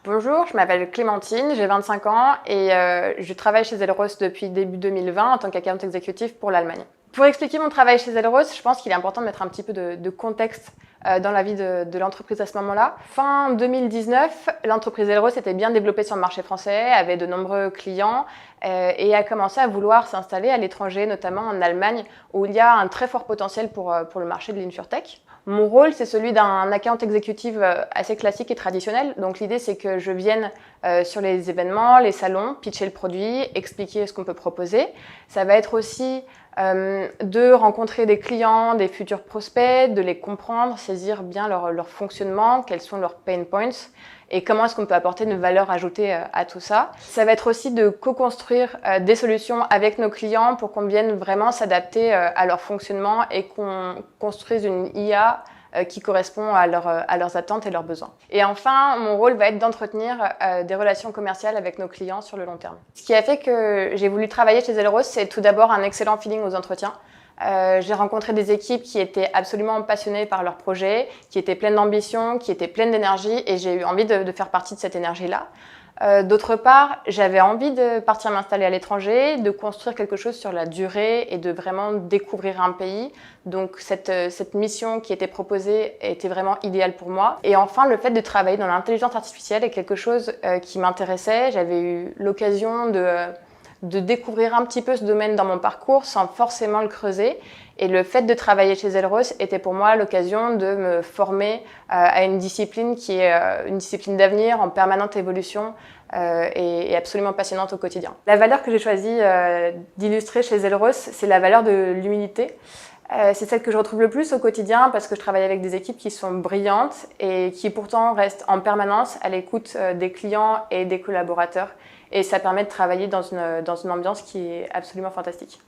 Bonjour, je m'appelle Clémentine, j'ai 25 ans et je travaille chez Elros depuis début 2020 en tant qu'account exécutif pour l'Allemagne. Pour expliquer mon travail chez Elros, je pense qu'il est important de mettre un petit peu de contexte dans la vie de l'entreprise à ce moment-là. Fin 2019, l'entreprise Elros était bien développée sur le marché français, avait de nombreux clients et a commencé à vouloir s'installer à l'étranger, notamment en Allemagne, où il y a un très fort potentiel pour le marché de l'insurtech. Mon rôle, c'est celui d'un account exécutif assez classique et traditionnel. Donc l'idée, c'est que je vienne sur les événements, les salons, pitcher le produit, expliquer ce qu'on peut proposer. Ça va être aussi de rencontrer des clients, des futurs prospects, de les comprendre, saisir bien leur fonctionnement, quels sont leurs pain points et comment est-ce qu'on peut apporter une valeur ajoutée à tout ça. Ça va être aussi de co-construire des solutions avec nos clients pour qu'on vienne vraiment s'adapter à leur fonctionnement et qu'on construise une IA qui correspond à leurs attentes et leurs besoins. Et enfin, mon rôle va être d'entretenir des relations commerciales avec nos clients sur le long terme. Ce qui a fait que j'ai voulu travailler chez Elros, c'est tout d'abord un excellent feeling aux entretiens. J'ai rencontré des équipes qui étaient absolument passionnées par leur projet, qui étaient pleines d'ambition, qui étaient pleines d'énergie et j'ai eu envie de faire partie de cette énergie-là. D'autre part, j'avais envie de partir m'installer à l'étranger, de construire quelque chose sur la durée et de vraiment découvrir un pays. Donc cette mission qui était proposée était vraiment idéale pour moi. Et enfin, le fait de travailler dans l'intelligence artificielle est quelque chose qui m'intéressait. J'avais eu l'occasion de découvrir un petit peu ce domaine dans mon parcours sans forcément le creuser. Et le fait de travailler chez Elros était pour moi l'occasion de me former à une discipline qui est une discipline d'avenir en permanente évolution et absolument passionnante au quotidien. La valeur que j'ai choisi d'illustrer chez Elros, c'est la valeur de l'humilité. C'est celle que je retrouve le plus au quotidien parce que je travaille avec des équipes qui sont brillantes et qui pourtant restent en permanence à l'écoute des clients et des collaborateurs. Et ça permet de travailler dans une ambiance qui est absolument fantastique.